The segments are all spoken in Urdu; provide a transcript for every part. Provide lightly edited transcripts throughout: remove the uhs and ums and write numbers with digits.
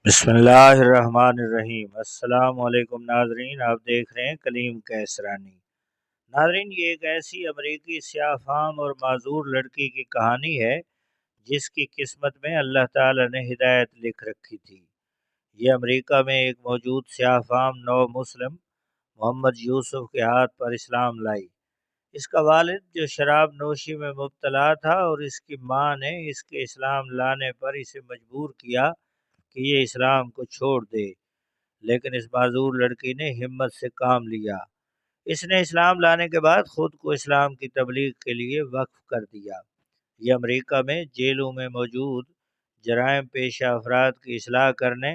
بسم اللہ الرحمن الرحیم۔ السلام علیکم ناظرین، آپ دیکھ رہے ہیں کلیم کیسرانی۔ ناظرین، یہ ایک ایسی امریکی سیاہ فام اور معذور لڑکی کی کہانی ہے جس کی قسمت میں اللہ تعالی نے ہدایت لکھ رکھی تھی۔ یہ امریکہ میں ایک موجود سیاہ فام نو مسلم محمد یوسف کے ہاتھ پر اسلام لائی۔ اس کا والد جو شراب نوشی میں مبتلا تھا اور اس کی ماں نے اس کے اسلام لانے پر اسے مجبور کیا کہ یہ اسلام کو چھوڑ دے، لیکن اس معذور لڑکی نے ہمت سے کام لیا۔ اس نے اسلام لانے کے بعد خود کو اسلام کی تبلیغ کے لیے وقف کر دیا۔ یہ امریکہ میں جیلوں میں موجود جرائم پیشہ افراد کی اصلاح کرنے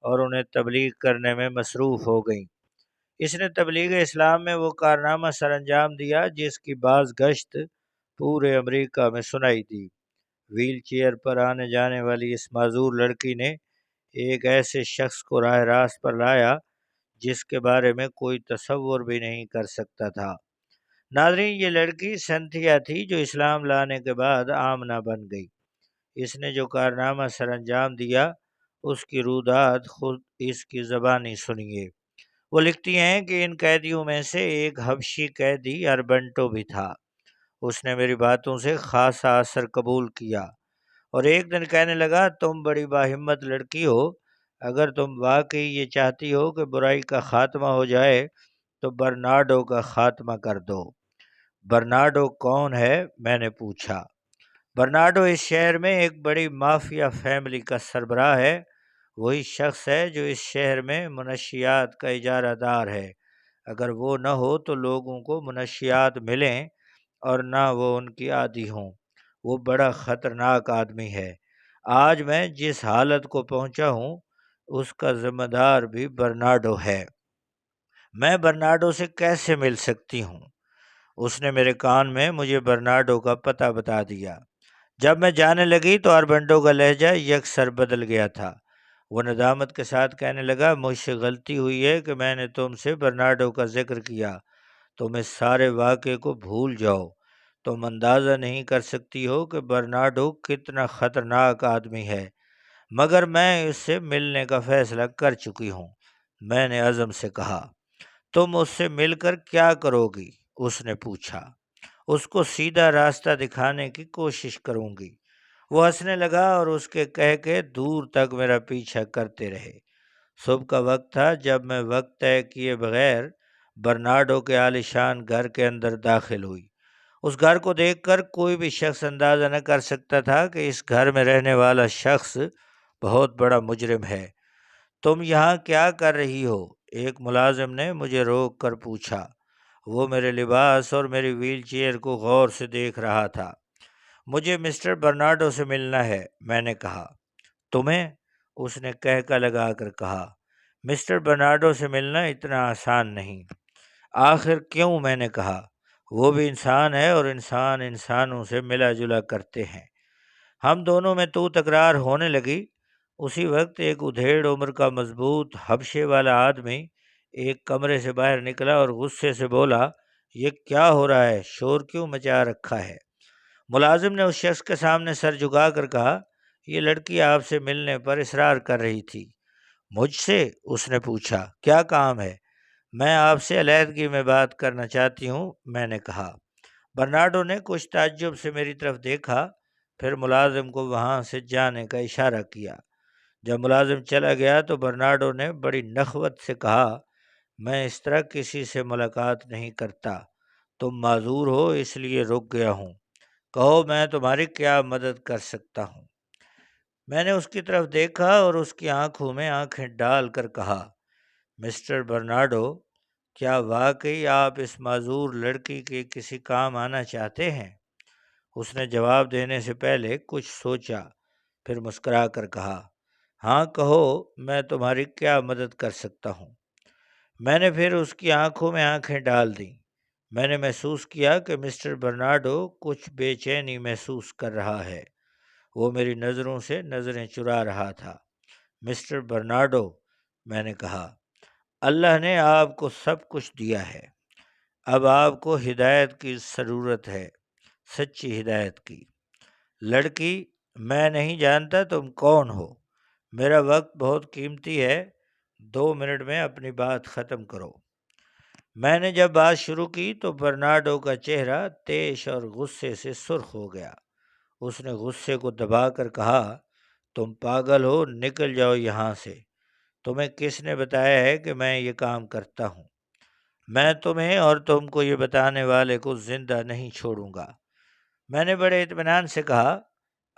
اور انہیں تبلیغ کرنے میں مصروف ہو گئیں۔ اس نے تبلیغ اسلام میں وہ کارنامہ سر انجام دیا جس کی باز گشت پورے امریکہ میں سنائی دی۔ ویل چیئر پر آنے جانے والی اس معذور لڑکی نے ایک ایسے شخص کو راہ راست پر لایا جس کے بارے میں کوئی تصور بھی نہیں کر سکتا تھا۔ ناظرین، یہ لڑکی سنتھیا تھی جو اسلام لانے کے بعد آمنہ بن گئی۔ اس نے جو کارنامہ سر انجام دیا اس کی رودات خود اس کی زبانی سنیے۔ وہ لکھتی ہیں کہ ان قیدیوں میں سے ایک حبشی قیدی اربنٹو بھی تھا۔ اس نے میری باتوں سے خاصا اثر قبول کیا اور ایک دن کہنے لگا، تم بڑی باہمت لڑکی ہو، اگر تم واقعی یہ چاہتی ہو کہ برائی کا خاتمہ ہو جائے تو برنارڈو کا خاتمہ کر دو۔ برنارڈو کون ہے؟ میں نے پوچھا۔ برنارڈو اس شہر میں ایک بڑی مافیا فیملی کا سربراہ ہے۔ وہی شخص ہے جو اس شہر میں منشیات کا اجارہ دار ہے۔ اگر وہ نہ ہو تو لوگوں کو منشیات ملیں اور نہ وہ ان کی عادی ہوں۔ وہ بڑا خطرناک آدمی ہے۔ آج میں جس حالت کو پہنچا ہوں اس کا ذمہ دار بھی برنارڈو ہے۔ میں برنارڈو سے کیسے مل سکتی ہوں؟ اس نے میرے کان میں مجھے برنارڈو کا پتہ بتا دیا۔ جب میں جانے لگی تو اربنڈو کا لہجہ یکسر بدل گیا تھا۔ وہ ندامت کے ساتھ کہنے لگا، مجھ سے غلطی ہوئی ہے کہ میں نے تم سے برنارڈو کا ذکر کیا۔ تم اس سارے واقعے کو بھول جاؤ۔ تم اندازہ نہیں کر سکتی ہو کہ برنارڈو کتنا خطرناک آدمی ہے، مگر میں اس سے ملنے کا فیصلہ کر چکی ہوں۔ میں نے عزم سے کہا۔ تم اس سے مل کر کیا کرو گی؟ اس نے پوچھا۔ اس کو سیدھا راستہ دکھانے کی کوشش کروں گی۔ وہ ہنسنے لگا اور اس کے کہہ کے دور تک میرا پیچھا کرتے رہے۔ صبح کا وقت تھا جب میں وقت طے کیے بغیر برنارڈو کے عالیشان گھر کے اندر داخل ہوئی۔ اس گھر کو دیکھ کر کوئی بھی شخص اندازہ نہ کر سکتا تھا کہ اس گھر میں رہنے والا شخص بہت بڑا مجرم ہے۔ تم یہاں کیا کر رہی ہو؟ ایک ملازم نے مجھے روک کر پوچھا۔ وہ میرے لباس اور میری ویل چیئر کو غور سے دیکھ رہا تھا۔ مجھے مسٹر برنارڈو سے ملنا ہے، میں نے کہا۔ تمہیں؟ اس نے کہکا لگا کر کہا۔ مسٹر برنارڈو سے ملنا اتنا آسان نہیں۔ آخر کیوں؟ میں نے کہا۔ وہ بھی انسان ہے اور انسان انسانوں سے ملا جلا کرتے ہیں۔ ہم دونوں میں تو تکرار ہونے لگی۔ اسی وقت ایک ادھیڑ عمر کا مضبوط حبشے والا آدمی ایک کمرے سے باہر نکلا اور غصے سے بولا، یہ کیا ہو رہا ہے؟ شور کیوں مچا رکھا ہے؟ ملازم نے اس شخص کے سامنے سر جھکا کر کہا، یہ لڑکی آپ سے ملنے پر اصرار کر رہی تھی۔ مجھ سے؟ اس نے پوچھا۔ کیا کام ہے؟ میں آپ سے علیحدگی میں بات کرنا چاہتی ہوں، میں نے کہا۔ برنارڈو نے کچھ تعجب سے میری طرف دیکھا، پھر ملازم کو وہاں سے جانے کا اشارہ کیا۔ جب ملازم چلا گیا تو برنارڈو نے بڑی نخوت سے کہا، میں اس طرح کسی سے ملاقات نہیں کرتا۔ تم معذور ہو اس لیے رک گیا ہوں۔ کہو میں تمہاری کیا مدد کر سکتا ہوں؟ میں نے اس کی طرف دیکھا اور اس کی آنکھوں میں آنکھیں ڈال کر کہا، مسٹر برنارڈو، کیا واقعی آپ اس معذور لڑکی کے کسی کام آنا چاہتے ہیں؟ اس نے جواب دینے سے پہلے کچھ سوچا، پھر مسکرا کر کہا، ہاں کہو میں تمہاری کیا مدد کر سکتا ہوں؟ میں نے پھر اس کی آنکھوں میں آنکھیں ڈال دیں۔ میں نے محسوس کیا کہ مسٹر برنارڈو کچھ بے چینی محسوس کر رہا ہے۔ وہ میری نظروں سے نظریں چرا رہا تھا۔ مسٹر برنارڈو، میں نے کہا، اللہ نے آپ کو سب کچھ دیا ہے۔ اب آپ کو ہدایت کی ضرورت ہے، سچی ہدایت کی۔ لڑکی، میں نہیں جانتا تم کون ہو۔ میرا وقت بہت قیمتی ہے، 2 منٹ میں اپنی بات ختم کرو۔ میں نے جب بات شروع کی تو برنارڈو کا چہرہ تیش اور غصے سے سرخ ہو گیا۔ اس نے غصے کو دبا کر کہا، تم پاگل ہو، نکل جاؤ یہاں سے۔ تمہیں کس نے بتایا ہے کہ میں یہ کام کرتا ہوں؟ میں تمہیں اور تم کو یہ بتانے والے کو زندہ نہیں چھوڑوں گا۔ میں نے بڑے اطمینان سے کہا،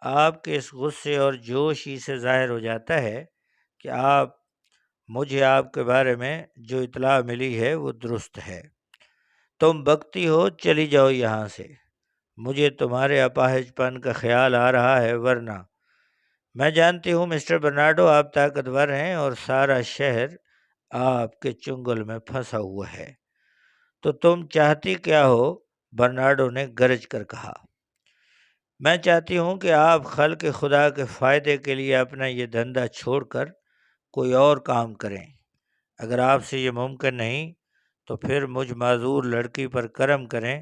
آپ کے اس غصے اور جوش ہی سے ظاہر ہو جاتا ہے کہ مجھے آپ کے بارے میں جو اطلاع ملی ہے وہ درست ہے۔ تم بگتی ہو، چلی جاؤ یہاں سے۔ مجھے تمہارے اپاہج پن کا خیال آ رہا ہے، ورنہ میں جانتی ہوں مسٹر برنارڈو آپ طاقتور ہیں اور سارا شہر آپ کے چنگل میں پھنسا ہوا ہے۔ تو تم چاہتی کیا ہو؟ برنارڈو نے گرج کر کہا۔ میں چاہتی ہوں کہ آپ خلق خدا کے فائدے کے لیے اپنا یہ دھندا چھوڑ کر کوئی اور کام کریں۔ اگر آپ سے یہ ممکن نہیں تو پھر مجھ معذور لڑکی پر کرم کریں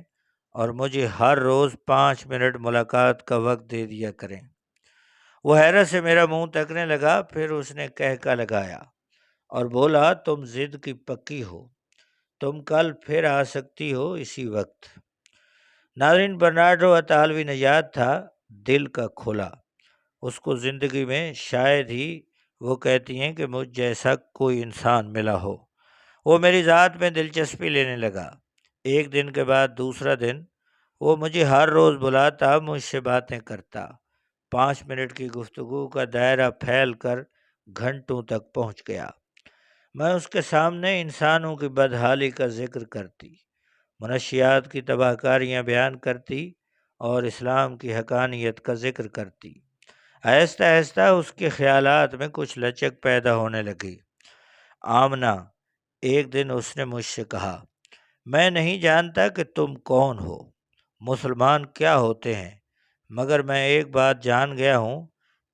اور مجھے ہر روز 5 منٹ ملاقات کا وقت دے دیا کریں۔ وہ حیرت سے میرا منہ تکنے لگا، پھر اس نے کہکا لگایا اور بولا، تم ضد کی پکی ہو، تم کل پھر آ سکتی ہو اسی وقت۔ ناظرین، برنارڈو اطالوی نژاد تھا، دل کا کھلا۔ اس کو زندگی میں شاید ہی وہ کہتی ہیں کہ مجھ جیسا کوئی انسان ملا ہو۔ وہ میری ذات میں دلچسپی لینے لگا۔ ایک دن کے بعد دوسرا دن وہ مجھے ہر روز بلاتا، مجھ سے باتیں کرتا۔ 5 منٹ کی گفتگو کا دائرہ پھیل کر گھنٹوں تک پہنچ گیا۔ میں اس کے سامنے انسانوں کی بدحالی کا ذکر کرتی، منشیات کی تباہ کاریاں بیان کرتی اور اسلام کی حقانیت کا ذکر کرتی۔ آہستہ آہستہ اس کے خیالات میں کچھ لچک پیدا ہونے لگی۔ آمنہ، ایک دن اس نے مجھ سے کہا، میں نہیں جانتا کہ تم کون ہو، مسلمان کیا ہوتے ہیں، مگر میں ایک بات جان گیا ہوں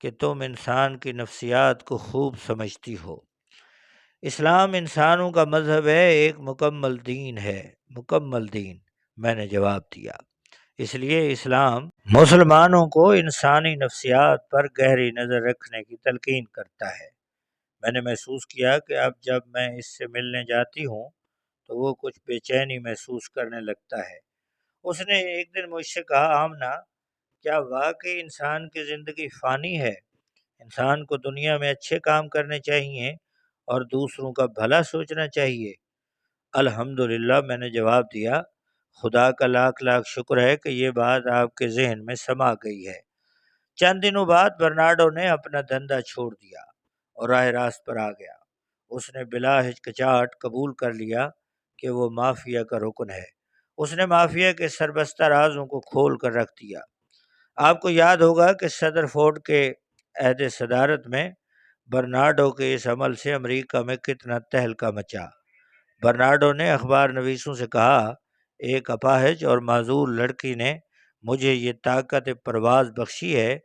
کہ تم انسان کی نفسیات کو خوب سمجھتی ہو۔ اسلام انسانوں کا مذہب ہے، ایک مکمل دین ہے، مکمل دین، میں نے جواب دیا۔ اس لیے اسلام مسلمانوں کو انسانی نفسیات پر گہری نظر رکھنے کی تلقین کرتا ہے۔ میں نے محسوس کیا کہ اب جب میں اس سے ملنے جاتی ہوں تو وہ کچھ بے چینی محسوس کرنے لگتا ہے۔ اس نے ایک دن مجھ سے کہا، آمنہ، کیا واقعی انسان کی زندگی فانی ہے؟ انسان کو دنیا میں اچھے کام کرنے چاہیے اور دوسروں کا بھلا سوچنا چاہیے۔ الحمدللہ، میں نے جواب دیا، خدا کا لاکھ لاکھ شکر ہے کہ یہ بات آپ کے ذہن میں سما گئی ہے۔ چند دنوں بعد برنارڈو نے اپنا دھندا چھوڑ دیا اور راہ راست پر آ گیا۔ اس نے بلا ہچکچاہٹ قبول کر لیا کہ وہ مافیا کا رکن ہے۔ اس نے مافیا کے سربستہ رازوں کو کھول کر رکھ دیا۔ آپ کو یاد ہوگا کہ صدر فورڈ کے عہد صدارت میں برنارڈو کے اس عمل سے امریکہ میں کتنا تہلکہ مچا۔ برنارڈو نے اخبار نویسوں سے کہا، ایک اپاہج اور معذور لڑکی نے مجھے یہ طاقت پرواز بخشی ہے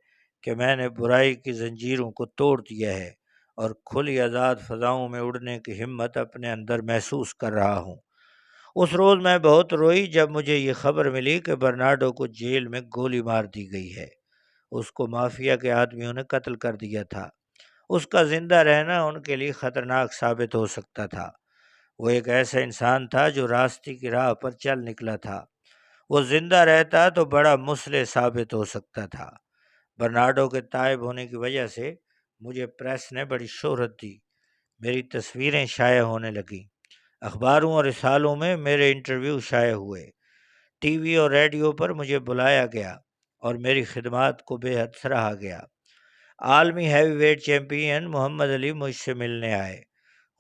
کہ میں نے برائی کی زنجیروں کو توڑ دیا ہے اور کھلی آزاد فضاؤں میں اڑنے کی ہمت اپنے اندر محسوس کر رہا ہوں۔ اس روز میں بہت روئی جب مجھے یہ خبر ملی کہ برنارڈو کو جیل میں گولی مار دی گئی ہے۔ اس کو مافیا کے آدمیوں نے قتل کر دیا تھا۔ اس کا زندہ رہنا ان کے لیے خطرناک ثابت ہو سکتا تھا۔ وہ ایک ایسا انسان تھا جو راستے کی راہ پر چل نکلا تھا۔ وہ زندہ رہتا تو بڑا مصلح ثابت ہو سکتا تھا۔ برنارڈو کے تائب ہونے کی وجہ سے مجھے پریس نے بڑی شہرت دی۔ میری تصویریں شائع ہونے لگیں۔ اخباروں اور رسالوں میں میرے انٹرویو شائع ہوئے۔ ٹی وی اور ریڈیو پر مجھے بلایا گیا اور میری خدمات کو بے حد سراہا گیا۔ عالمی ہیوی ویٹ چیمپئن محمد علی مجھ سے ملنے آئے۔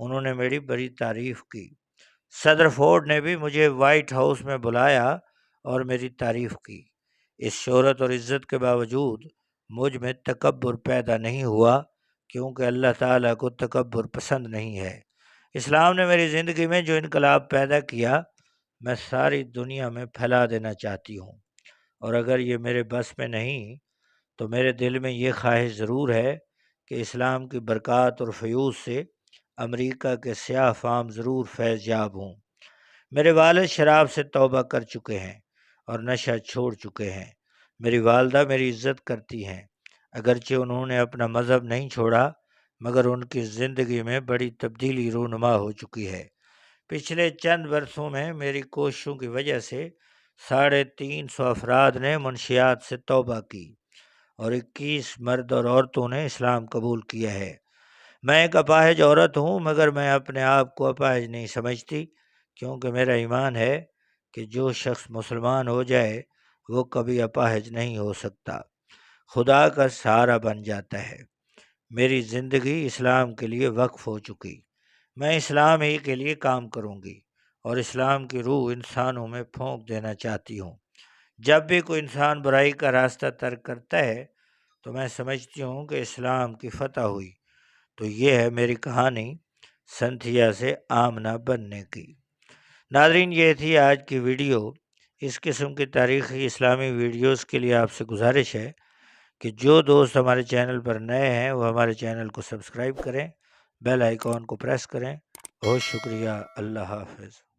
انہوں نے میری بڑی تعریف کی۔ صدر فورڈ نے بھی مجھے وائٹ ہاؤس میں بلایا اور میری تعریف کی۔ اس شہرت اور عزت کے باوجود مجھ میں تکبر پیدا نہیں ہوا، کیونکہ اللہ تعالیٰ کو تکبر پسند نہیں ہے۔ اسلام نے میری زندگی میں جو انقلاب پیدا کیا، میں ساری دنیا میں پھیلا دینا چاہتی ہوں، اور اگر یہ میرے بس میں نہیں تو میرے دل میں یہ خواہش ضرور ہے کہ اسلام کی برکات اور فیوز سے امریکہ کے سیاہ فام ضرور فیض یاب ہوں۔ میرے والد شراب سے توبہ کر چکے ہیں اور نشہ چھوڑ چکے ہیں۔ میری والدہ میری عزت کرتی ہیں، اگرچہ انہوں نے اپنا مذہب نہیں چھوڑا، مگر ان کی زندگی میں بڑی تبدیلی رونما ہو چکی ہے۔ پچھلے چند برسوں میں میری کوششوں کی وجہ سے 350 افراد نے منشیات سے توبہ کی اور 21 مرد اور عورتوں نے اسلام قبول کیا ہے۔ میں ایک اپاہج عورت ہوں، مگر میں اپنے آپ کو اپاہج نہیں سمجھتی، کیونکہ میرا ایمان ہے کہ جو شخص مسلمان ہو جائے وہ کبھی اپاہج نہیں ہو سکتا، خدا کا سہارا بن جاتا ہے۔ میری زندگی اسلام کے لیے وقف ہو چکی، میں اسلام ہی کے لیے کام کروں گی اور اسلام کی روح انسانوں میں پھونک دینا چاہتی ہوں۔ جب بھی کوئی انسان برائی کا راستہ ترک کرتا ہے تو میں سمجھتی ہوں کہ اسلام کی فتح ہوئی۔ تو یہ ہے میری کہانی سنتھیا سے آمنہ بننے کی۔ ناظرین، یہ تھی آج کی ویڈیو۔ اس قسم کی تاریخی اسلامی ویڈیوز کے لیے آپ سے گزارش ہے کہ جو دوست ہمارے چینل پر نئے ہیں وہ ہمارے چینل کو سبسکرائب کریں، بیل آئیکن کو پریس کریں۔ بہت شکریہ، اللہ حافظ۔